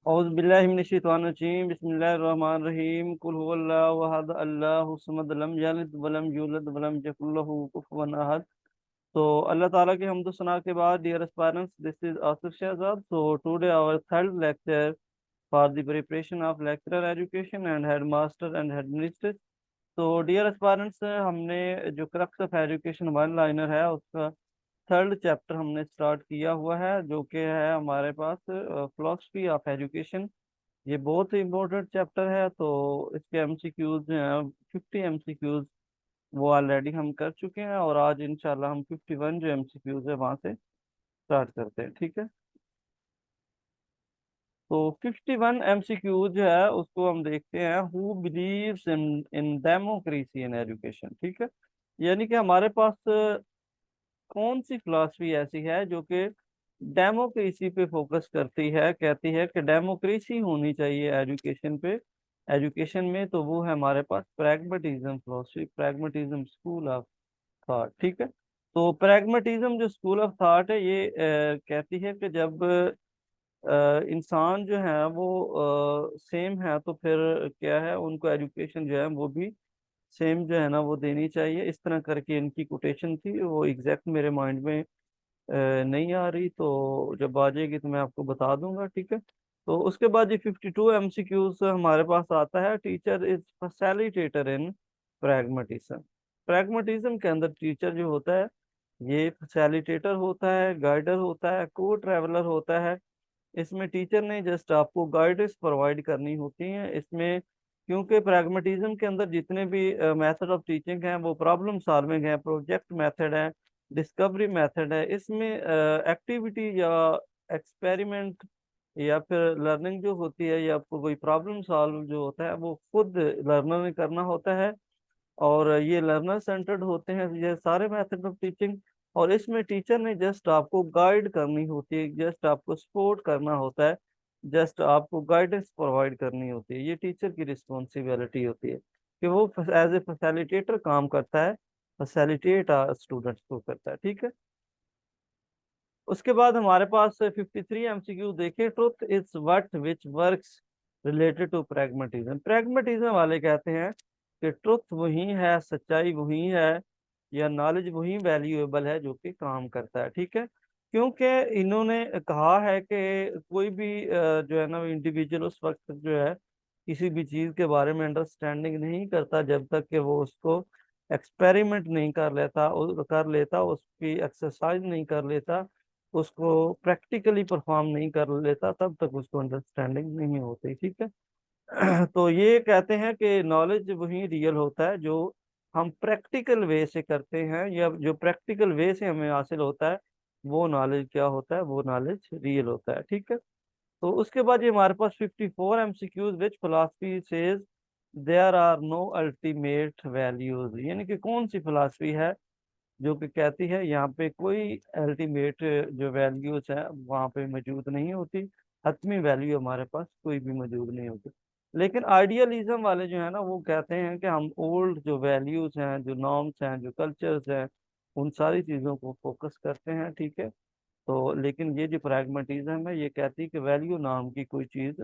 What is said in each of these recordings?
औज़ुबिल्लाहिमिनश्शैतानिर्रजीम बिस्मिल्लाहिर्रहमानिर्रहीम कुल हुवल्लाहु अहद अल्लाहु समद लम यलिद वलम यूलद वलम यकुल लहू कुफुवन अहद। तो अल्लाह ताला की हम्द सना के बाद, dear aspirants, this is Asif Shahzad. So today our third lecture for the preparation of lecturer education and head master and head minister. तो डियर एस्पायरेंट्स, हमने जो crux of education one liner है उसका थर्ड चैप्टर हमने स्टार्ट किया हुआ है, जो कि है हमारे पास फिलोसफी ऑफ एजुकेशन। ये बहुत ही इम्पोर्टेंट चैप्टर है। तो इसके एमसीक्यूज जो हैं 50 एमसीक्यूज वो ऑलरेडी हम कर चुके हैं, और आज इंशाल्लाह हम 51 जो एमसीक्यूज है वहाँ से स्टार्ट करते हैं। ठीक है। तो 51 एमसीक्यू जो है उसको हम देखते हैं। Who believes in in democracy in education. ठीक है। यानी कि हमारे पास कौन सी फिलॉसफी ऐसी है जो कि डेमोक्रेसी पे फोकस करती है, कहती है कि डेमोक्रेसी होनी चाहिए एजुकेशन पे, एजुकेशन में। तो वो है हमारे पास pragmatism philosophy, pragmatism school of thought. ठीक है। तो प्रैग्मेटिज्म जो स्कूल ऑफ थॉट है ये कहती है कि जब इंसान जो है वो सेम है तो फिर क्या है, उनको एजुकेशन जो है वो भी सेम जो है ना वो देनी चाहिए। इस तरह करके इनकी कोटेशन थी, वो एग्जैक्ट मेरे माइंड में नहीं आ रही। तो जब आ जाएगी तो मैं आपको बता दूंगा। ठीक है। तो उसके बाद ये 52 एमसीक्यूज हमारे पास आता है। Teacher is facilitator in pragmatism. Pragmatism के अंदर टीचर जो होता है ये फैसिलिटेटर होता है, गाइडर होता है, को ट्रैवलर होता है। इसमें टीचर ने जस्ट आपको गाइडेंस प्रोवाइड करनी होती है इसमें, क्योंकि प्रैग्मेटिज्म के अंदर जितने भी मेथड ऑफ टीचिंग हैं वो प्रॉब्लम सॉल्विंग है, प्रोजेक्ट मेथड है, डिस्कवरी मेथड है। इसमें एक्टिविटी या एक्सपेरिमेंट या फिर लर्निंग जो होती है, या आपको कोई प्रॉब्लम सॉल्व जो होता है वो खुद लर्नर ने करना होता है। और ये लर्नर सेंटर्ड होते हैं ये सारे मेथड ऑफ टीचिंग। और इसमें टीचर ने जस्ट आपको गाइड करनी होती है, जस्ट आपको सपोर्ट करना होता है, जस्ट आपको गाइडेंस प्रोवाइड करनी होती है। ये टीचर की रिस्पॉन्सिबिलिटी होती है कि वो एज ए फैसिलिटेटर काम करता है, फैसिलिटेट स्टूडेंट्स को करता है। ठीक है। उसके बाद हमारे पास 53 एमसीक्यू देखे। Truth is what which works related to pragmatism. Pragmatism वाले कहते हैं कि ट्रुथ वही है, सच्चाई वही है, या नॉलेज वही वैल्यूएबल है जो कि काम करता है। ठीक है। क्योंकि इन्होंने कहा है कि कोई भी जो है ना इंडिविजुअल उस वक्त जो है किसी भी चीज के बारे में अंडरस्टैंडिंग नहीं करता जब तक कि वो उसको एक्सपेरिमेंट नहीं कर लेता, उसकी एक्सरसाइज नहीं कर लेता, उसको प्रैक्टिकली परफॉर्म नहीं कर लेता, तब तक उसको अंडरस्टैंडिंग नहीं होती। ठीक है। तो ये कहते हैं कि नॉलेज वही रियल होता है जो हम प्रैक्टिकल वे से करते हैं, या जो प्रैक्टिकल वे से हमें हासिल होता है वो नॉलेज क्या होता है, वो नॉलेज रियल होता है। ठीक है। तो उसके बाद ये हमारे पास 54 MCQs which philosophy says there are no ultimate values. यानी कि कौन सी फिलॉसफी है जो कि कहती है यहाँ पे कोई अल्टीमेट जो वैल्यूज है वहाँ पे मौजूद नहीं होती, हतमी वैल्यू हमारे पास कोई भी मौजूद नहीं होती। लेकिन आइडियलिज्म वाले जो है ना वो कहते हैं कि हम ओल्ड जो वैल्यूज हैं, जो नॉर्म्स हैं, जो कल्चर्स हैं, उन सारी चीज़ों को फोकस करते हैं। ठीक है। तो लेकिन ये जो प्रैग्मेटिज्म है ये कहती है कि वैल्यू नाम की कोई चीज़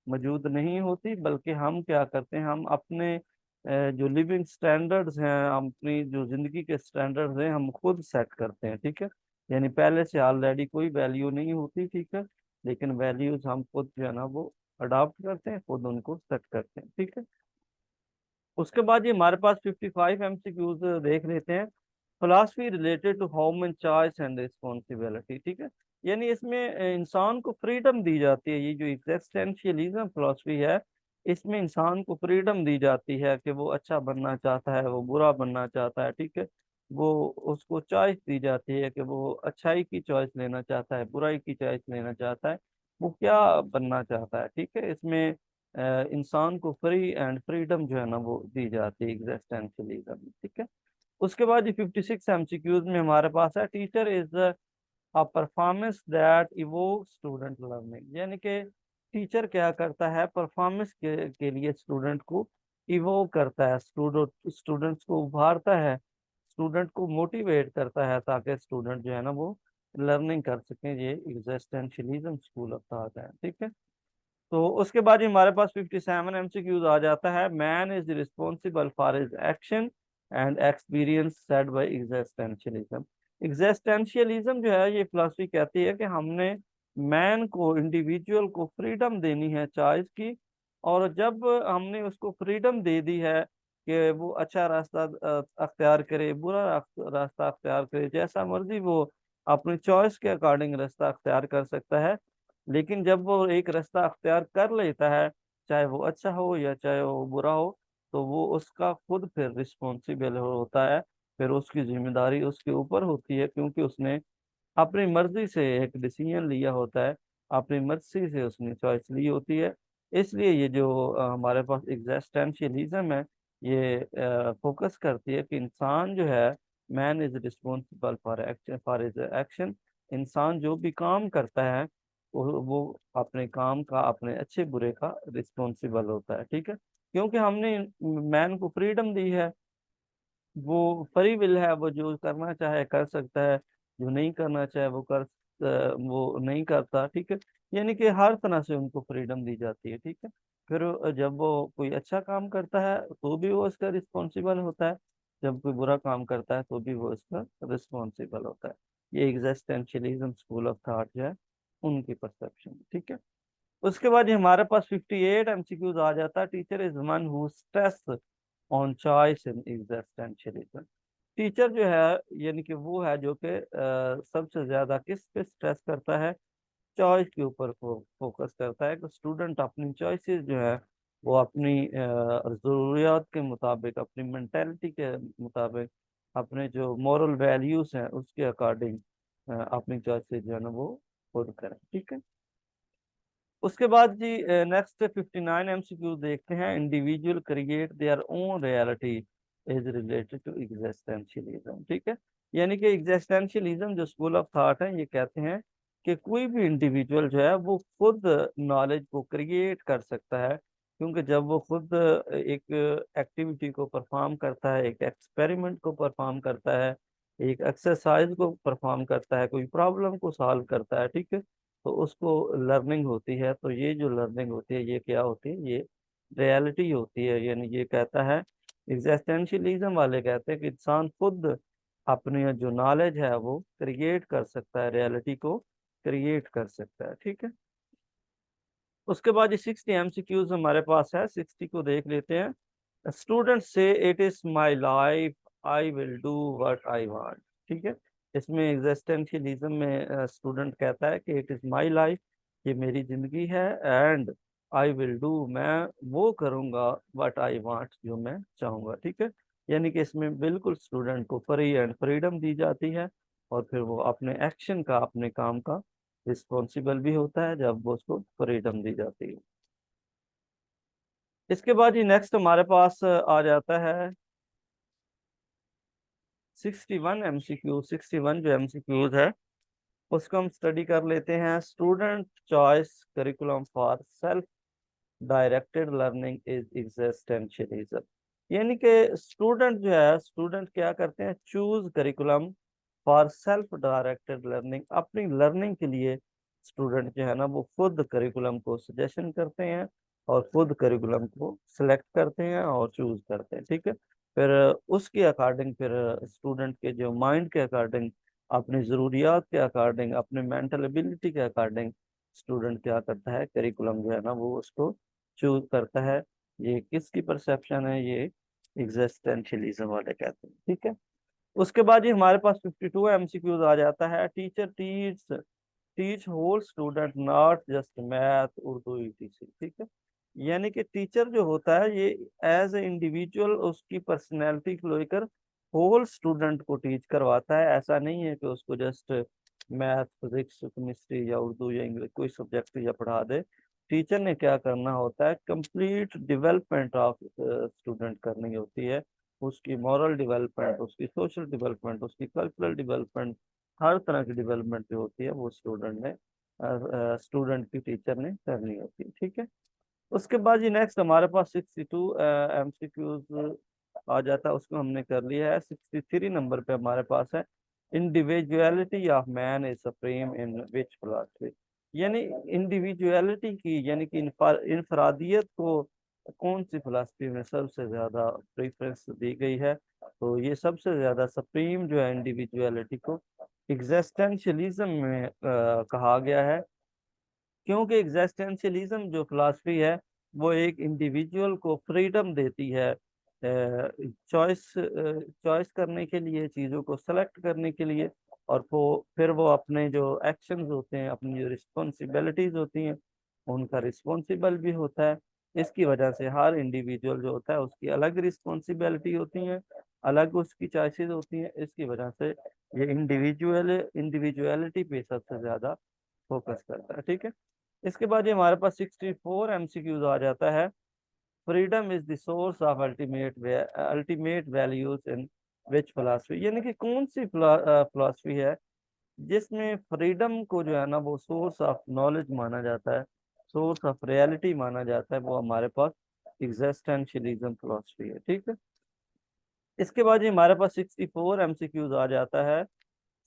मौजूद नहीं होती, बल्कि हम क्या करते हैं, हम अपने जो लिविंग स्टैंडर्ड्स हैं, हम अपनी जो जिंदगी के स्टैंडर्ड्स हैं हम खुद सेट करते हैं। ठीक है। यानी पहले से ऑलरेडी कोई वैल्यू नहीं होती। ठीक है। लेकिन वैल्यूज हम खुद जो है ना वो अडॉप्ट करते हैं, खुद उनको सेट करते हैं। ठीक है। उसके बाद ये हमारे पास 55 एमसीक्यूज देख लेते हैं। Philosophy related to human choice and responsibility. ठीक है। यानी इसमें इंसान को फ्रीडम दी जाती है। ये जो एग्जिस्टेंशियलिज्म फिलॉसफी है इसमें इंसान को फ्रीडम दी जाती है कि वो अच्छा बनना चाहता है, वो बुरा बनना चाहता है। ठीक है। वो उसको चॉइस दी जाती है कि वो अच्छाई की चॉइस लेना चाहता है, बुराई की चॉइस लेना चाहता है, वो क्या बनना चाहता है। ठीक है। इसमें इंसान को फ्री एंड फ्रीडम जो है ना वो दी जाती है एग्जिस्टेंशियलिज्म में। ठीक है। उसके बाद ये 56 एमसीक्यूज में हमारे पास है। Teacher is a performance that evoke student learning. यानी कि टीचर क्या करता है, परफॉर्मेंस के लिए स्टूडेंट को इवोक करता है, स्टूडेंट्स को उभारता है, स्टूडेंट को मोटिवेट करता है ताकि स्टूडेंट जो है ना वो लर्निंग कर सकें। ये एग्जिस्टेंशियलिज्म स्कूल ऑफ थॉट है। ठीक है। तो उसके बाद ही हमारे पास 57 एमसीक्यूज आ जाता है। Man is responsible for his action and experience said bye existentialism. Existentialism जो है ये फिलॉसफी कहती है कि हमने मैन को, इंडिविजुअल को फ्रीडम देनी है चॉइस की, और जब हमने उसको फ्रीडम दे दी है कि वो अच्छा रास्ता अख्तियार करे, बुरा रास्ता अख्तियार करे, जैसा मर्जी वो अपनी चॉइस के अकॉर्डिंग रास्ता अख्तियार कर सकता है। लेकिन जब वो एक रास्ता अख्तियार कर लेता है, चाहे वो अच्छा हो या चाहे वो बुरा हो, तो वो उसका खुद फिर रिस्पॉन्सिबल होता है। फिर उसकी जिम्मेदारी उसके ऊपर होती है, क्योंकि उसने अपनी मर्जी से एक डिसीजन लिया होता है, अपनी मर्जी से उसने चॉइस ली होती है। इसलिए ये जो हमारे पास एग्जिस्टेंशियलिज्म है, ये फोकस करती है कि इंसान जो है, man is responsible for action, for his action. इंसान जो भी काम करता है वो अपने काम का, अपने अच्छे बुरे का रिस्पॉन्सिबल होता है, ठीक है। क्योंकि हमने मैन को फ्रीडम दी है, वो फ्री विल है, वो जो करना चाहे कर सकता है, जो नहीं करना चाहे वो नहीं करता, ठीक है। यानी कि हर तरह से उनको फ्रीडम दी जाती है, ठीक है। फिर जब वो कोई अच्छा काम करता है तो भी वो इसका रिस्पॉन्सिबल होता है, जब कोई बुरा काम करता है तो भी वो इसका रिस्पॉन्सिबल होता है। ये एग्जिस्टेंशियलिज्म स्कूल ऑफ थॉट जो है, उनकी परसेप्शन, ठीक है। उसके बाद ये हमारे पास 58 एमसीक्यूज आ जाता है। Teacher is one who stress on choice in existentialism. Teacher जो है, यानी कि वो है जो कि सबसे ज्यादा किस पे स्ट्रेस करता है, चॉइस के ऊपर फोकस करता है कि स्टूडेंट अपनी चॉइसेस जो है वो अपनी ज़रूरियात के मुताबिक, अपनी मेंटेलिटी के मुताबिक, अपने जो मॉरल वैल्यूज हैं उसके अकॉर्डिंग अपनी चॉइसेस जो है ना वो खुद करें, ठीक है। उसके बाद जी नेक्स्ट 59 एमसीक्यू देखते हैं। Individual create their own reality is related to existentialism, ठीक है। यानी कि एग्जिस्टेंशियलिज्म जो स्कूल ऑफ थॉट है, ये कहते हैं कि कोई भी इंडिविजुअल जो है वो खुद नॉलेज को क्रिएट कर सकता है, क्योंकि जब वो खुद एक एक्टिविटी को परफॉर्म करता है, एक एक्सपेरिमेंट को परफॉर्म करता है, एक एक्सरसाइज को परफॉर्म करता है, कोई प्रॉब्लम को सॉल्व करता है, ठीक है, तो उसको लर्निंग होती है। तो ये जो लर्निंग होती है ये क्या होती है, ये रियलिटी होती है। यानी ये कहता है, एग्जिस्टेंशियलिज्म वाले कहते हैं कि इंसान खुद अपनी जो नॉलेज है वो क्रिएट कर सकता है, रियलिटी को क्रिएट कर सकता है, ठीक है। उसके बाद ये 60 एमसीक्यूज हमारे पास है, 60 को देख लेते हैं। स्टूडेंट से it is my life, I will do what I want, ठीक है। इसमें एग्जिस्टेंशियलिज्म में स्टूडेंट कहता है कि इट इज माई लाइफ, ये मेरी जिंदगी है, एंड आई विल डू, मैं वो करूँगा, व्हाट आई वांट, जो मैं चाहूँगा, ठीक है। यानी कि इसमें बिल्कुल स्टूडेंट को फ्री एंड फ्रीडम दी जाती है, और फिर वो अपने एक्शन का, अपने काम का रिस्पॉन्सिबल भी होता है जब वो उसको फ्रीडम दी जाती है। इसके बाद ही नेक्स्ट हमारे पास आ जाता है 61 एमसीक्यू। 61 जो एमसीक्यूज है उसको हम स्टडी कर लेते हैं। Student choice curriculum for self directed learning is existentialism. यानी कि स्टूडेंट जो है, स्टूडेंट क्या करते हैं, choose curriculum for self directed learning. अपनी लर्निंग के लिए स्टूडेंट जो है ना वो खुद करिकुलम को सजेशन करते हैं, और खुद करिकुलम को सिलेक्ट करते हैं और चूज करते हैं, ठीक है। फिर उसके अकॉर्डिंग, फिर स्टूडेंट के जो माइंड के अकॉर्डिंग, अपनी ज़रूरियात के अकॉर्डिंग, अपने मेंटल एबिलिटी के अकॉर्डिंग स्टूडेंट क्या करता है, करिकुलम जो है ना वो उसको चूज करता है। ये किसकी परसेप्शन है, ये एग्जिस्टेंशियलिज्म वाले कहते हैं, ठीक है। उसके बाद ही हमारे पास 52 एमसीक्यूज आ जाता है। Teacher teach whole student, not just math, Urdu, etc, ठीक है। यानी कि टीचर जो होता है ये एज ए इंडिविजुअल उसकी पर्सनैलिटी को लेकर होल स्टूडेंट को टीच करवाता है। ऐसा नहीं है कि उसको जस्ट मैथ, फिजिक्स, केमिस्ट्री या उर्दू या इंग्लिश कोई सब्जेक्ट या पढ़ा दे। टीचर ने क्या करना होता है, कंप्लीट डेवलपमेंट ऑफ स्टूडेंट करनी होती है। उसकी मॉरल डेवलपमेंट, उसकी सोशल डेवलपमेंट, उसकी कल्चरल डेवलपमेंट, हर तरह की डेवलपमेंट जो होती है वो स्टूडेंट की टीचर ने करनी होती है, ठीक है। उसके बाद ये नेक्स्ट हमारे पास 62 एमसीक्यूज आ जाता है, उसको हमने कर लिया है। 63 नंबर पे हमारे पास है, individuality of man is supreme in which philosophy. यानी इंडिविजुअलिटी की, यानी कि इंफरादियत को कौन सी फिलासफी में सबसे ज्यादा प्रेफरेंस दी गई है? तो ये सबसे ज्यादा सुप्रीम जो है इंडिविजुअलिटी को एग्जिस्टेंशियलिज्म में कहा गया है। क्योंकि एग्जिस्टेंशियलिज्म जो फिलासफी है वो एक इंडिविजुअल को फ्रीडम देती है चॉइस चॉइस करने के लिए, चीज़ों को सेलेक्ट करने के लिए, और वो फिर वो अपने जो एक्शंस होते हैं, अपनी जो रिस्पॉन्सिबिलिटीज होती हैं, उनका रिस्पॉन्सिबल भी होता है। इसकी वजह से हर इंडिविजुअल जो होता है उसकी अलग रिस्पॉन्सिबिलिटी होती है, अलग उसकी चॉइसेस होती हैं। इसकी वजह से ये इंडिविजुअलिटी पे सबसे ज़्यादा फोकस करता है। ठीक है, इसके बाद ये हमारे पास 64 एमसीक्यूज आ जाता है। Freedom is the source of ultimate values in which philosophy, यानी कि कौन सी फिलासफी है जिसमें फ्रीडम को जो है ना वो सोर्स ऑफ नॉलेज माना जाता है, सोर्स ऑफ रियलिटी माना जाता है। वो हमारे पास एग्जिस्टेंशियलिज्म फिलासफी है। ठीक है, इसके बाद ये हमारे पास 64 एमसीक्यूज आ जाता है।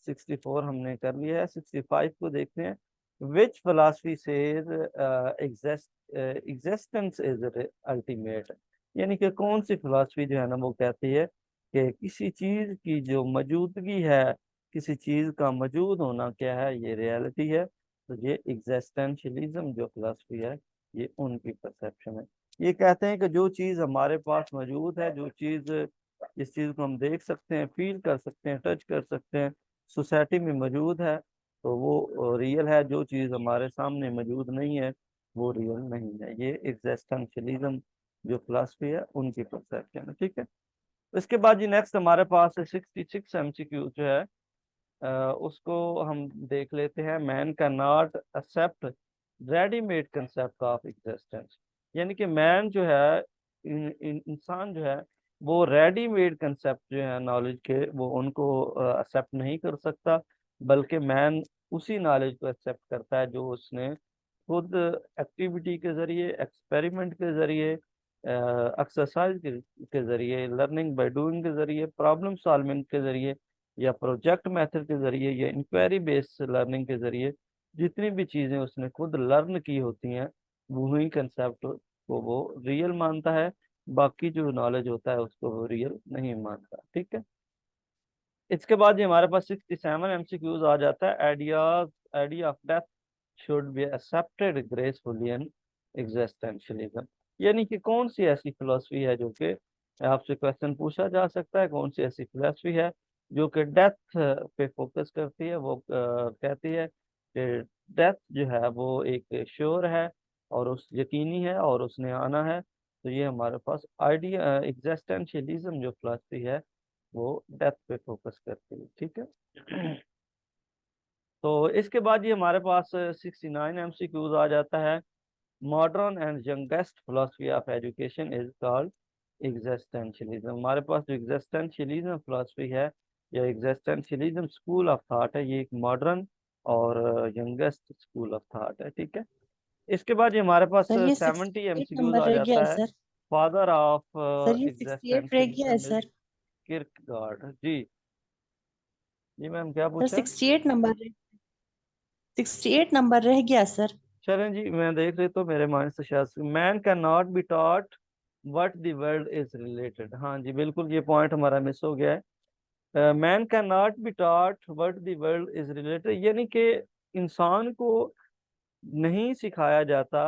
64 हमने कर लिया है, 65 को देखते हैं। Which philosophy says existence is ultimate, यानी कि कौन सी फिलासफी जो है ना वो कहती है कि किसी चीज की जो मौजूदगी है, किसी चीज का मौजूद होना क्या है, ये रियलिटी है। तो ये एग्जिस्टेंशियलिज्म जो फिलासफी है, ये उनकी परसेप्शन है। ये कहते हैं कि जो चीज हमारे पास मौजूद है, जो चीज, जिस चीज को हम देख सकते हैं, फील कर सकते हैं, टच कर सकते हैं, सोसाइटी में मौजूद है, तो वो रियल है। जो चीज़ हमारे सामने मौजूद नहीं है वो रियल नहीं है। ये एग्जिस्टेंशियलिज्म जो फिलासफी है उनकी परसेप्शन है। ठीक है, इसके बाद जी नेक्स्ट हमारे पास 66 एमसीक्यू जो है उसको हम देख लेते हैं। Man can not accept readymade concept of existence, यानी कि मैन जो है, इंसान जो है, वो रेडीमेड कंसेप्ट जो है नॉलेज के, वो उनको एक्सेप्ट नहीं कर सकता, बल्कि मैन उसी नॉलेज को एक्सेप्ट करता है जो उसने खुद एक्टिविटी के जरिए, एक्सपेरिमेंट के जरिए, एक्सरसाइज के जरिए, लर्निंग बाय डूइंग के जरिए, प्रॉब्लम सॉल्विंग के जरिए, या प्रोजेक्ट मेथड के जरिए, या इंक्वायरी बेस्ड लर्निंग के जरिए, जितनी भी चीज़ें उसने खुद लर्न की होती हैं, वही कंसेप्ट को वो रियल मानता है। बाकी जो नॉलेज होता है उसको वो रियल नहीं मानता। ठीक है, इसके बाद ये हमारे पास 67 एमसीक्यूज आ जाता है। Idea of death should be accepted gracefully in existentialism, यानी कि कौन सी ऐसी फिलोसफी है जो कि, आपसे क्वेश्चन पूछा जा सकता है, कौन सी ऐसी फिलोसफी है जो कि डेथ पे फोकस करती है। वो कहती है कि डेथ जो है वो एक श्योर है और उस यकीनी है और उसने आना है। तो ये हमारे पास आइडिया एग्जिस्टेंशियलिज्म जो फिलोसफी है वो डेथ पे फोकस करती है। ठीक है, तो इसके बाद ये हमारे पास 69 एमसीक्यूज आ जाता है। Modern and youngest philosophy of education is called existentialism. हमारे पास जो एग्जिस्टेंशियलिज्म फिलोसफी है या एग्जिस्टेंशियलिज्म स्कूल ऑफ थॉट है, ये एक मॉडर्न और यंगेस्ट स्कूल ऑफ थॉट है। ठीक है, इसके बाद ये हमारे पास सर ये 70 68 एमसीक्यूज नंबर आ रह गया है जाता है। सर। फादर ऑफ सर ये 68 रह गया है एग्जिस्टेंशियलिज्म इज सर। किर्कगार्ड। जी, जी मैम क्या सर पूछा? 68 नंबर 68 नंबर रह गया सर। चलें जी, मैं देख रही तो मेरे माइंड से शायद man can not be taught what the world is related. हाँ जी, बिल्कुल ये पॉइंट हमारा मिस हो गया है। Man can not be taught what the world is related, यानी कि इंसान को नहीं सिखाया जाता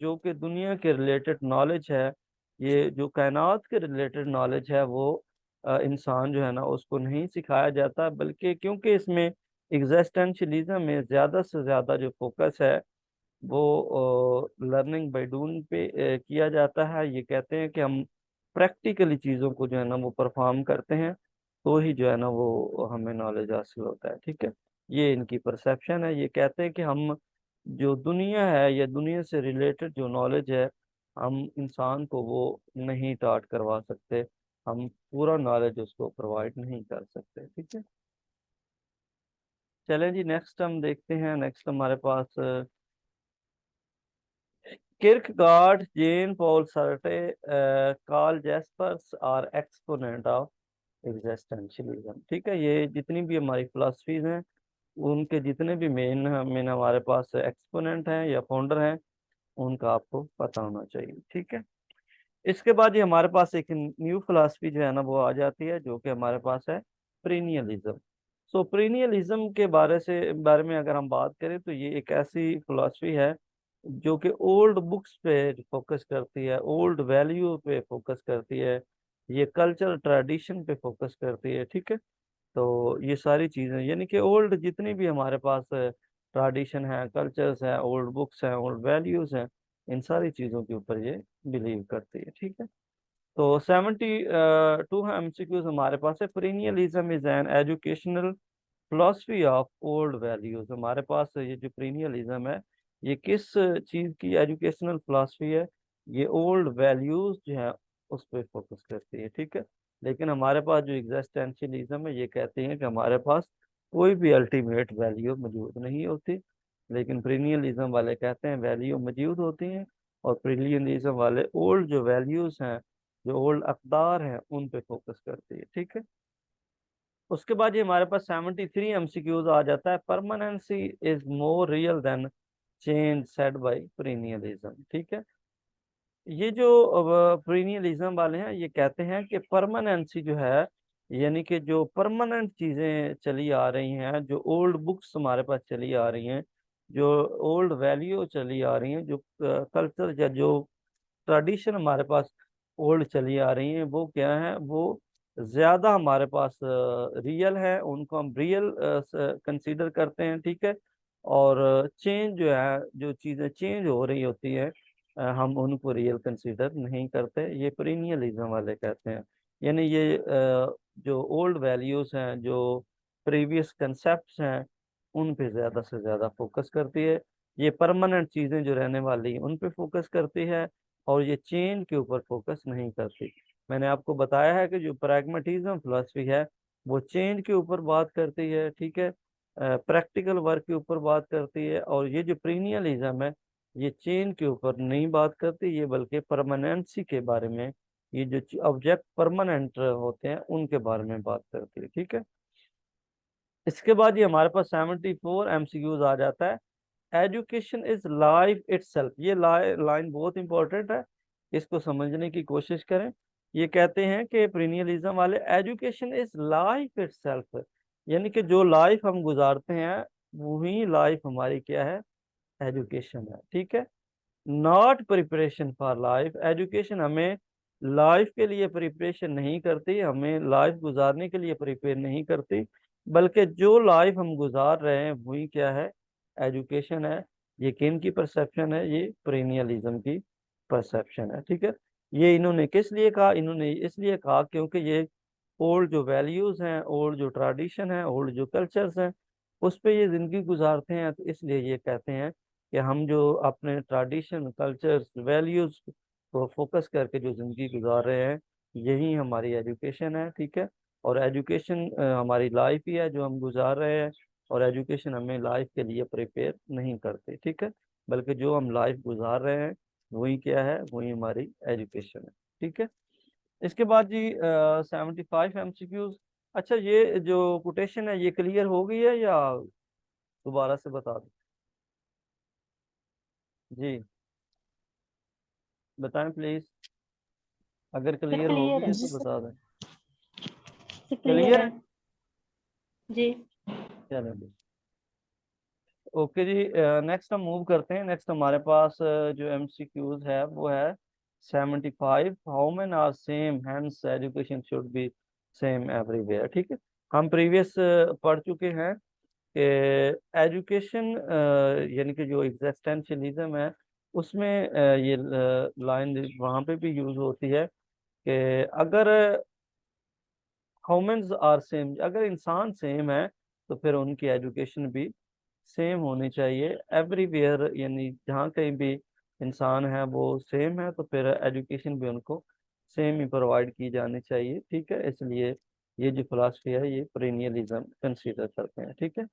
जो कि दुनिया के रिलेटेड नॉलेज है, ये जो कायनात के रिलेटेड नॉलेज है, वो इंसान जो है ना उसको नहीं सिखाया जाता। बल्कि क्योंकि इसमें एग्जिस्टेंशियलिज्म में ज़्यादा से ज़्यादा जो फोकस है वो लर्निंग बाय डूइंग पे किया जाता है। ये कहते हैं कि हम प्रैक्टिकली चीज़ों को जो है ना वो परफॉर्म करते हैं, तो ही जो है ना वो हमें नॉलेज हासिल होता है। ठीक है, ये इनकी परसेप्शन है। ये कहते हैं कि हम जो दुनिया है या दुनिया से रिलेटेड जो नॉलेज है, हम इंसान को वो नहीं टॉट करवा सकते, हम पूरा नॉलेज उसको प्रोवाइड नहीं कर सकते। ठीक है, चलें जी नेक्स्ट हम देखते हैं। नेक्स्ट हमारे पास किर्कगार्ड, जेन पॉल सार्टे, कार्ल जैस्पर्स और एक्सपोनेंट ऑफ एग्जिस्टेंशियलिज्म। ठीक है, ये जितनी भी हमारी फिलोसफीज हैं उनके जितने भी मेन मेन हमारे पास एक्सपोनेंट हैं या फाउंडर हैं, उनका आपको पता होना चाहिए, ठीक है। इसके बाद ये हमारे पास एक न्यू फिलॉसफी जो है ना वो आ जाती है, जो कि हमारे पास है प्रीनियलिज्म। सो प्रीनियलिज्म के बारे में अगर हम बात करें तो ये एक ऐसी फिलॉसफी है जो कि ओल्ड बुक्स पे फोकस करती है, ओल्ड वैल्यू पे फोकस करती है, ये कल्चर ट्रेडिशन पे फोकस करती है, ठीक है। तो ये सारी चीज़ें यानी कि ओल्ड जितनी भी हमारे पास ट्रेडिशन है, कल्चर्स हैं, ओल्ड बुक्स हैं, ओल्ड वैल्यूज हैं, इन सारी चीज़ों के ऊपर ये बिलीव करती है, ठीक है। तो 72 एमसीक्यूज हमारे पास है। Perennialism is an educational philosophy of old values. हमारे पास ये जो पीरियलिज्म है, ये किस चीज़ की एजुकेशनल फिलोसफी है? ये ओल्ड वैल्यूज जो है उस पर फोकस करती है, ठीक है। लेकिन हमारे पास जो एग्जिस्टेंशियलिज्म है, ये कहते हैं कि हमारे पास कोई भी अल्टीमेट वैल्यू मौजूद नहीं होती, लेकिन पीरियलिज्म वाले कहते हैं वैल्यू मौजूद होती हैं। और पीरियलिज्म वाले ओल्ड जो वैल्यूज हैं, जो ओल्ड अकदार हैं, उन पे फोकस करती है, ठीक है। उसके बाद ये हमारे पास 73 एमसीक्यूज आ जाता है। Permanency is more real than change said by perennialism, ठीक है। ये जो पीरियलिज्म वाले हैं, ये कहते हैं कि परमानेंसी जो है, यानी कि जो परमानेंट चीजें चली आ रही हैं, जो ओल्ड बुक्स हमारे पास चली आ रही हैं, जो ओल्ड वैल्यू चली आ रही हैं, जो कल्चर या जो ट्रेडिशन हमारे पास ओल्ड चली आ रही हैं, वो क्या है? वो ज्यादा हमारे पास रियल है, उनको हम रियल कंसीडर करते हैं, ठीक है। और चेंज जो है, जो चीजें चेंज हो रही होती है, हम उनको रियल कंसीडर नहीं करते। ये पीरियलिज्म वाले कहते हैं। यानी ये जो ओल्ड वैल्यूज हैं, जो प्रीवियस कंसेप्ट्स हैं, उन पे ज्यादा से ज्यादा फोकस करती है। ये परमानेंट चीजें जो रहने वाली हैं, उन पे फोकस करती है, और ये चेंज के ऊपर फोकस नहीं करती। मैंने आपको बताया है कि जो प्रैग्मेटिज्म फिलॉसफी है, वो चेंज के ऊपर बात करती है, ठीक है, प्रैक्टिकल वर्क के ऊपर बात करती है। और ये जो पीरियलिज्म है, ये चेंज के ऊपर नहीं बात करती, ये बल्कि परमानेंसी के बारे में, ये जो ऑब्जेक्ट परमानेंट होते हैं उनके बारे में बात करती है, ठीक है। इसके बाद ये हमारे पास 74 एमसीक्यूज आ जाता है। Education is life itself. ये लाइन बहुत इंपॉर्टेंट है, इसको समझने की कोशिश करें। ये कहते हैं कि प्रीनियलिज्म वाले, एजुकेशन इज लाइफ इटसेल्फ, यानी कि जो लाइफ हम गुजारते हैं, वही लाइफ हमारी क्या है? एजुकेशन है, ठीक है। Not preparation for life. Education हमें लाइफ के लिए प्रिपरेशन नहीं करती, हमें लाइफ गुजारने के लिए प्रिपेयर नहीं करती, बल्कि जो लाइफ हम गुजार रहे हैं वही क्या है? एजुकेशन है। ये किन की परसेप्शन है? ये पीरियलिज्म की परसेप्शन है, ठीक है। ये इन्होंने किस लिए कहा? इन्होंने इसलिए कहा क्योंकि ये ओल्ड जो वैल्यूज हैं, ओल्ड जो ट्रेडिशन है, ओल्ड जो कल्चर्स हैं, उस पे ये जिंदगी गुजारते हैं, तो इसलिए ये कहते हैं कि हम जो अपने ट्रेडिशन, कल्चर्स, वैल्यूज को फोकस करके जो जिंदगी गुजार रहे हैं, यही हमारी एजुकेशन है, ठीक है। और एजुकेशन हमारी लाइफ ही है जो हम गुजार रहे हैं, और एजुकेशन हमें लाइफ के लिए प्रिपेयर नहीं करते, ठीक है। बल्कि जो हम लाइफ गुजार रहे हैं, वही क्या है? वही हमारी एजुकेशन है, ठीक है। इसके बाद जी 75 एमसीक्यूज। अच्छा, ये जो कोटेशन है, ये क्लियर हो गई है या दोबारा से बता दूं? जी बताएं प्लीज, अगर क्लियर हो क्लियर गई है। है तो बता दें। क्लियर क्लियर है है? जी। चलें, ओके जी। नेक्स्ट हम मूव करते हैं। नेक्स्ट हमारे पास जो एमसीक्यूज है वो है 75। How men are same, hence education should be same everywhere, ठीक है। हम प्रीवियस पढ़ चुके हैं कि एजुकेशन यानी कि जो एग्जिस्टेंशियलिज्म है, उसमें ये लाइन वहाँ पे भी यूज होती है कि अगर ह्यूमंस आर सेम, अगर इंसान सेम है, तो फिर उनकी एजुकेशन भी सेम होनी चाहिए एवरीवेयर, यानी जहाँ कहीं भी इंसान है वो सेम है, तो फिर एजुकेशन भी उनको सेम ही प्रोवाइड की जानी चाहिए, ठीक है। इसलिए ये जो फिलॉसफी है, ये पीरियलिज्म कंसीडर करते हैं, ठीक है।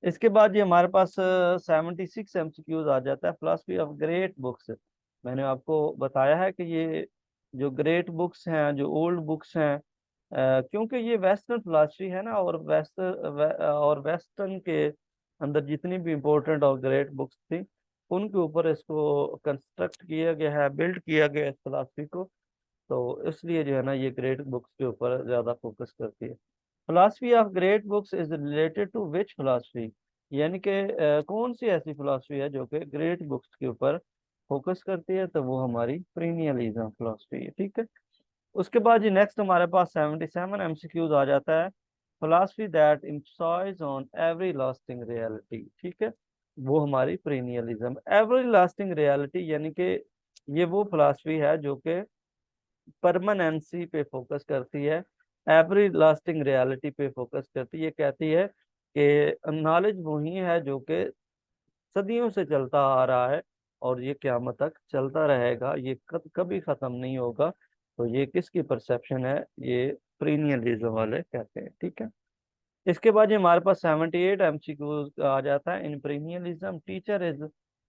इसके बाद ये हमारे पास 76 एमसीक्यूज आ जाता है। Philosophy of great books. मैंने आपको बताया है कि ये जो ग्रेट बुक्स हैं, जो ओल्ड बुक्स हैं, क्योंकि ये वेस्टर्न फिलासफी है ना, और वेस्टर्न के अंदर जितनी भी इम्पोर्टेंट और ग्रेट बुक्स थी उनके ऊपर इसको कंस्ट्रक्ट किया गया है, बिल्ड किया गया है इस फिलासफी को। तो इसलिए जो है ना ये ग्रेट बुक्स के ऊपर ज्यादा फोकस करती है। Philosophy of great books is related to which philosophy, यानी कि कौन सी ऐसी फिलासफी है जो कि ग्रेट बुक्स के ऊपर फोकस करती है, तो वो हमारी प्रीनियलिज्म फिलासफी है। ठीक है। उसके बाद ये नेक्स्ट हमारे पास 77 एमसीक्यूज आ जाता है। Philosophy that emphasize on everlasting reality. ठीक है, वो हमारी प्रीनियलिज्म। एवरी लास्टिंग रियलिटी यानी कि ये वो फिलासफी है जो कि परमानेंसी पे फोकस करती है, एवरी लास्टिंग रियलिटी पे फोकस करती है। ये कहती है कि नॉलेज वही है जो कि सदियों से चलता आ रहा है और ये क़यामत तक चलता रहेगा, ये कभी खत्म नहीं होगा। तो ये किसकी परसेप्शन है, ये प्रीनियलिज्म वाले कहते हैं। ठीक है। इसके बाद ये हमारे पास 78 एमसीक्यू आ जाता है। इन प्रीनियलिज्म टीचर इज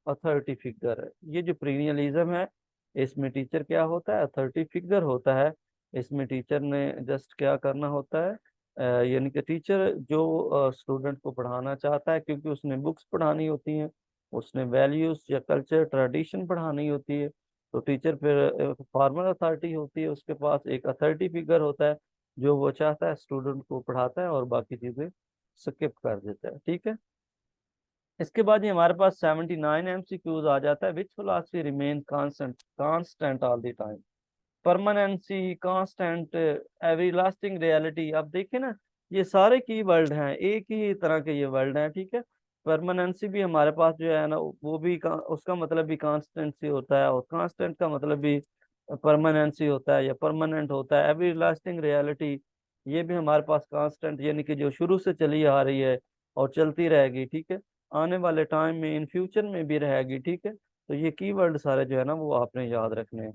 अथॉरिटी फिगर। ये जो प्रीनियलिज्म है इसमें टीचर क्या होता है, अथॉरिटी फिगर होता है। इसमें टीचर ने जस्ट क्या करना होता है, यानी कि टीचर जो स्टूडेंट को पढ़ाना चाहता है, क्योंकि उसने बुक्स पढ़ानी होती हैं, उसने वैल्यूज या कल्चर ट्रेडिशन पढ़ानी होती है, तो टीचर फिर फॉर्मल अथॉरिटी होती है, उसके पास एक अथॉरिटी फिगर होता है जो वो चाहता है स्टूडेंट को पढ़ाता है और बाकी चीजें स्किप कर देता है। ठीक है। इसके बाद ये हमारे पास 79 एमसीक्यूज आ जाता है। Which philosophy remain constant constant all the time. Permanency, constant, everlasting reality. आप देखिए ना, ये सारे की वर्ड हैं, एक ही तरह के ये वर्ड हैं। ठीक है। परमानेंसी भी हमारे पास जो है ना वो भी उसका मतलब भी कांस्टेंसी होता है, और कांस्टेंट का मतलब भी परमानेंसी होता है या परमानेंट होता है। एवरी लास्टिंग रियलिटी ये भी हमारे पास कांस्टेंट यानी कि जो शुरू से चली आ रही है और चलती रहेगी। ठीक है। आने वाले टाइम में, इन फ्यूचर में भी रहेगी। ठीक है। तो ये कीवर्ड सारे जो है ना वो आपने याद रखने हैं।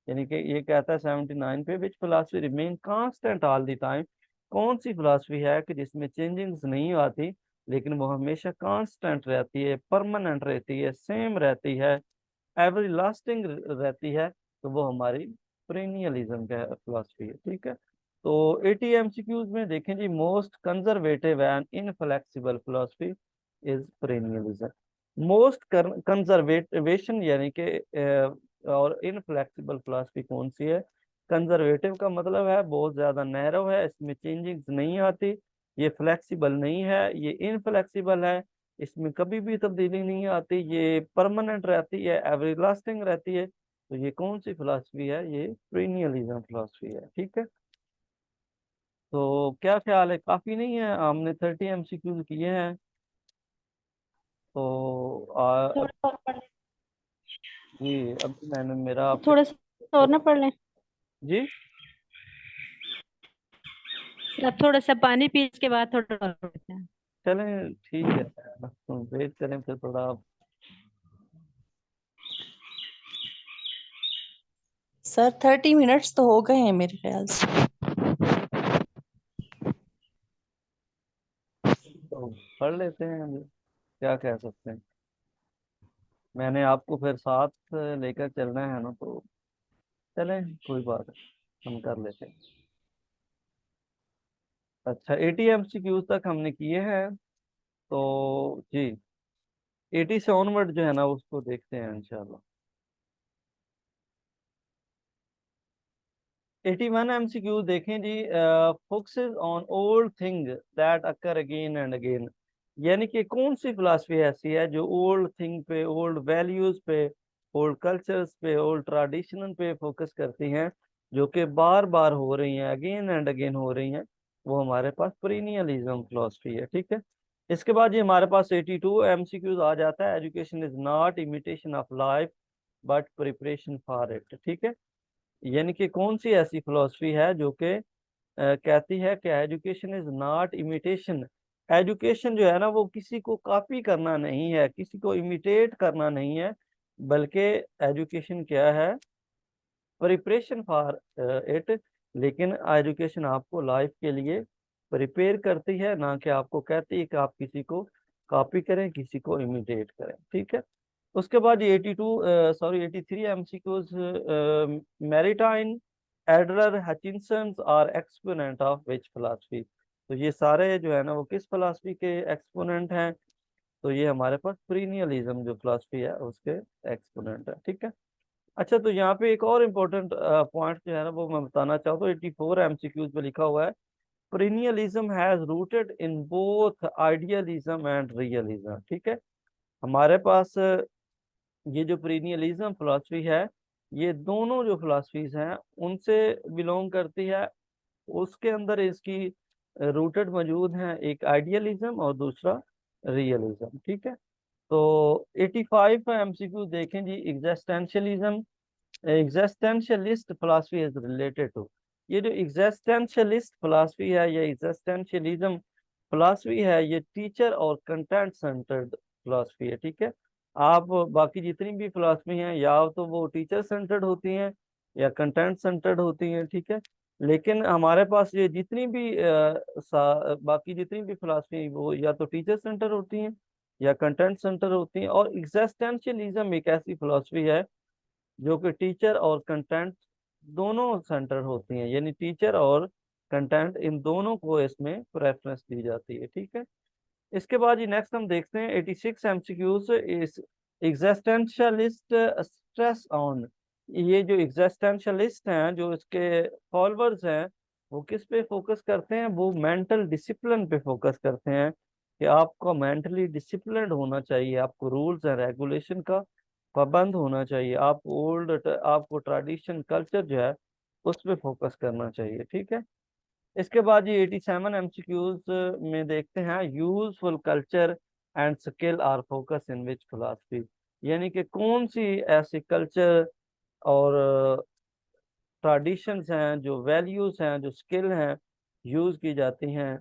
यानी कि ये कहता है 79 पे, which philosophy remain constant all the time. कौन सी फिलासफी है कि जिसमें चेंजिंग्स नहीं आती लेकिन वो हमेशा कांस्टेंट रहती है, परमानेंट रहती है, सेम रहती है, एवरी लास्टिंग रहती है, तो वो हमारी प्रीनियलिज्म का फिलासफी है। ठीक है। तो 80 एमसीक्यूज में देखें जी, most conservative and inflexible philosophy is perennialism. Most कंजर्वेटिवेशन यानी कि और इनफ्लेक्सिबल फिलासफी कौन सी है। कंजर्वेटिव का मतलब है बहुत ज्यादा नैरो है, इसमें चेंजिंग्स नहीं आती। ये फ्लेक्सिबल नहीं है, ये इनफ्लेक्सिबल है, इसमें कभी भी तब्दीली नहीं आती, ये परमानेंट रहती है, एवरलास्टिंग रहती है। तो ये कौन सी फिलासफी है, ये प्रीनियलिज्म फिलासफी है। ठीक है। तो क्या ख्याल है, काफी नहीं है, हमने 30 एमसीक्यू किए हैं। तो अब थोड़ा और पढ़ लें। जी, अभी मैंने मेरा आपसे थोड़ा सा और ना पढ़ लें। जी। फिर आप थोड़ा सा पानी पी इसके बाद थोड़ा और पढ़ते हैं। चलें ठीक है, तो वेट करें फिर थोड़ा आप। सर 30 मिनट्स तो हो गए हैं मेरे ख्याल से। तो पढ़ लेते हैं अभी, क्या कह सकते हैं। मैंने आपको फिर साथ लेकर चलना है ना, तो चलें कोई बात नहीं, हम कर लेते हैं। अच्छा, 80 एमसीक्यूज तक हमने किए हैं। तो जी, 80 से ऑनवर्ड जो है ना उसको देखते हैं इंशाल्लाह। 81 एमसीक्यू देखें जी। Focuses on old thing that occur again and again. यानी कि कौन सी फिलासफी ऐसी है जो ओल्ड थिंग पे, ओल्ड वैल्यूज पे, ओल्ड कल्चर्स पे, ओल्ड ट्रेडिशन पे फोकस करती हैं, जो कि बार बार हो रही हैं, अगेन एंड अगेन हो रही हैं। वो हमारे पास पीरियलिज्म फिलासफी है। ठीक है। इसके बाद ये हमारे पास 82 एमसीक्यूज आ जाता है। Education is not imitation of life but preparation for it. ठीक है। यानी कि कौन सी ऐसी फिलोसफी है जो कि कहती है कि education is not imitation. Education जो है ना वो किसी को कॉपी करना नहीं है, किसी को इमिटेट करना नहीं है, बल्कि एजुकेशन क्या है, प्रिपरेशन फॉर इट। लेकिन एजुकेशन आपको लाइफ के लिए प्रिपेयर करती है, ना कि आपको कहती है कि आप किसी को कॉपी करें, किसी को इमिटेट करें। ठीक है। उसके बाद ये 82 sorry 83 MCQs. Maritain Adler, Hutchinson are exponent of which philosophy? तो ये सारे जो है ना वो किस फिलॉसफी के एक्सपोनेंट हैं? तो ये हमारे पास पीरिनियलिज्म जो फिलॉसफी है उसके एक्सपोनेंट है, ठीक है। अच्छा, तो यहाँ पे एक और इम्पोर्टेंट पॉइंट जो है ना वो मैं बताना चाहता हूँ, 84 एमसीक्यूज पे लिखा हुआ है, perennialism has rooted in both idealism and realism, ठीक है। हमारे पास ये जो perennialism फिलॉसफी है, ये दोनों जो फिलॉसफीज हैं उनसे बिलोंग करती है। उसके अंदर इसकी रूटेड मौजूद हैं, एक आइडियलिज्म और दूसरा रियलिज्म, ठीक है। तो 85 एमसीक्यू देखें जी, existentialism, existentialist philosophy is related to, ये जो एग्जिस्टेंशियलिस्ट फिलॉसफी है या एग्जिस्टेंशियलिज्म फिलॉसफी है, ये टीचर और कंटेंट सेंटर्ड फिलॉसफी है, ठीक है। आप बाकी जितनी भी फिलॉसफी हैं या तो वो टीचर सेंटर्ड होती हैं या कंटेंट सेंटर्ड होती हैं, ठीक है। लेकिन हमारे पास ये जितनी भी बाकी जितनी भी फिलॉसफी वो या तो टीचर सेंटर होती हैं या कंटेंट सेंटर होती हैं, और एग्जिस्टेंशियलिज्म एक ऐसी फिलॉसफी है जो कि टीचर और कंटेंट दोनों सेंटर होती हैं, यानी टीचर और कंटेंट इन दोनों को इसमें प्रेफरेंस दी जाती है, ठीक है। इसके बाद ये नेक्स्ट हम देखते हैं 86 एमसीक्यूज इस एग्जिस्टेंशियलिस्ट स्ट्रेस ऑन, ये जो एग्जिस्टेंशियलिस्ट हैं जो इसके फॉलोअर्स हैं वो किस पे फोकस करते हैं? वो मेंटल डिसिप्लिन पे फोकस करते हैं कि आपको मेंटली डिसिप्लिन्ड होना चाहिए, आपको रूल्स एंड रेगुलेशन का पाबंद होना चाहिए, आपको ट्रेडिशन कल्चर जो है उस पे फोकस करना चाहिए, ठीक है। इसके बाद ये 87 एमसीक्यूज में देखते हैं, useful culture and skill are focus in which philosophy, यानी कि कौन सी ऐसी कल्चर और ट्रेडिशंस हैं, जो वैल्यूज हैं, जो स्किल हैं यूज की जाती हैं,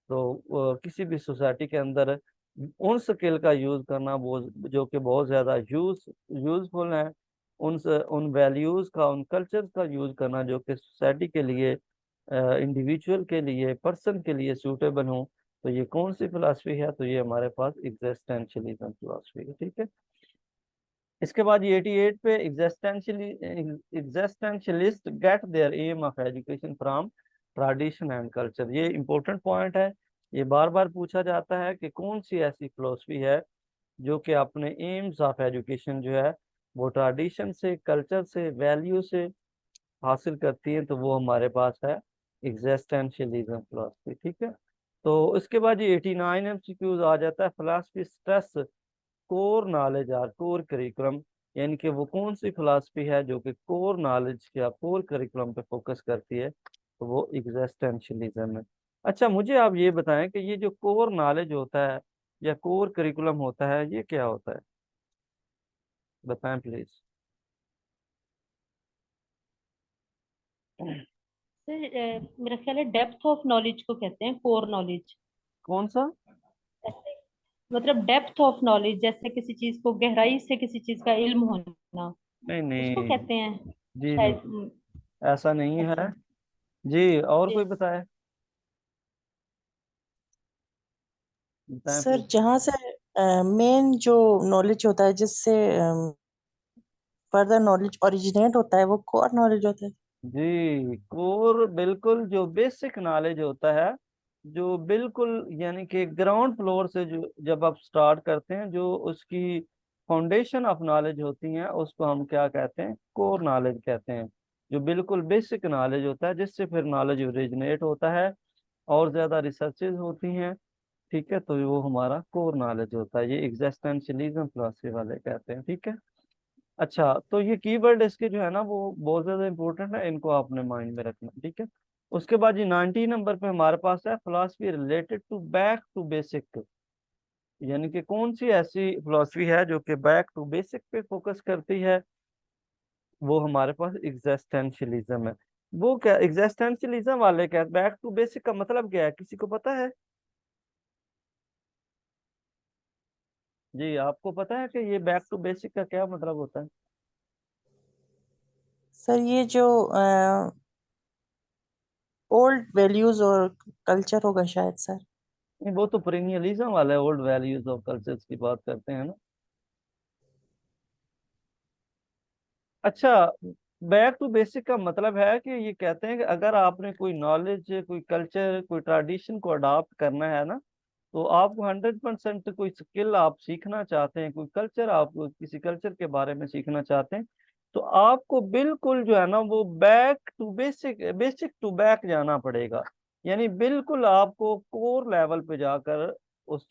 तो किसी भी सोसाइटी के अंदर उन स्किल का यूज करना वो जो कि बहुत ज्यादा यूजफुल हैं, उन वैल्यूज का, उन कल्चर का यूज करना जो कि सोसाइटी के लिए, इंडिविजुअल के लिए, पर्सन के लिए सूटेबल हो। तो ये कौन सी फिलॉसफी है? तो ये हमारे पास एग्जिस्टेंशियलिज्म फिलॉसफी है, ठीक है। इसके बाद ये 88 पे existentialist get their aim of education from tradition and culture, ये इंपॉर्टेंट पॉइंट है, ये बार बार पूछा जाता है कि कौन सी ऐसी फिलोसफी है जो कि अपने एम्स ऑफ एजुकेशन जो है वो ट्रेडिशन से, कल्चर से, वैल्यू से हासिल करती है, तो वो हमारे पास है एग्जिस्टेंशियलिज्म फिलोसफी, ठीक है। तो इसके बाद ये 89 एमसीक्यूज आ जाता है, फिलोसफी स्ट्रेस कोर नॉलेज और कोर करिकुलम, यानी कि वो कौन सी फिलॉसफी है जो कि कोर नॉलेज या कोर करिकुलम पे फोकस करती है, तो वो एग्जिस्टेंशियलिज्म है। अच्छा, मुझे आप ये बताएं कि ये जो कोर नॉलेज होता है या कोर करिकुलम होता है ये क्या होता है? बताएं प्लीज। सर मेरा ख्याल है डेप्थ ऑफ नॉलेज को कहते हैं कोर नॉलेज। कौन सा? ऐसे मतलब डेप्थ ऑफ नॉलेज, जैसे किसी चीज को गहराई से किसी चीज का इल्म होना, नहीं उसको नहीं, कहते हैं जी नहीं, शायद। ऐसा नहीं है अच्छा जी। और कोई जी। बताए, बताएं सर प्लीज। जहाँ से मेन जो नॉलेज होता है जिससे फर्दर नॉलेज ओरिजिनेट होता है वो कोर नॉलेज होता है। जी, कोर बिल्कुल जो बेसिक नॉलेज होता है, जो बिल्कुल यानी कि ग्राउंड फ्लोर से जो जब आप स्टार्ट करते हैं, जो उसकी फाउंडेशन ऑफ नॉलेज होती है उसको हम क्या कहते हैं? कोर नॉलेज कहते हैं। जो बिल्कुल बेसिक नॉलेज होता है जिससे फिर नॉलेज ओरिजिनेट होता है और ज्यादा रिसर्चेज होती हैं, ठीक है, तो वो हमारा कोर नॉलेज होता है, ये एग्जिस्टेंशियलिज्म फिलोसफी वाले कहते हैं, ठीक है। अच्छा, तो ये कीवर्ड इसके जो है ना वो बहुत ज्यादा इंपॉर्टेंट है, इनको आपने माइंड में रखना, ठीक है। उसके बाद ये 90 नंबर पे हमारे पास है philosophy related to back to basic, यानी कि कौन सी ऐसी फिलॉसफी है जो कि बैक टू बेसिक पे फोकस करती है, वो हमारे पास एग्जिस्टेंशियलिज्म है। वो क्या एग्जिस्टेंशियलिज्म वाले क्या, बैक टू बेसिक का मतलब क्या है, किसी को पता है? जी, आपको पता है कि ये बैक टू बेसिक का क्या मतलब होता है? सर ये जो ओल्ड वैल्यूज और कल्चर होगा शायद सर। नहीं, वो तो पेरेनियलिज्म वाला है, ओल्ड वैल्यूज ऑफ कल्चर्स की बात करते हैं ना। अच्छा, बैक टू बेसिक का मतलब है कि ये कहते हैं कि अगर आपने कोई नॉलेज, कोई कल्चर, कोई ट्रेडिशन को अडॉप्ट करना है ना, तो आपको 100% कोई स्किल आप सीखना चाहते हैं, कोई कल्चर, आप किसी कल्चर के बारे में सीखना चाहते हैं, तो आपको बिल्कुल जो है ना वो back to basic, basic to back जाना पड़ेगा। यानी बिल्कुल आपको कोर लेवल पे जाकर उस चीज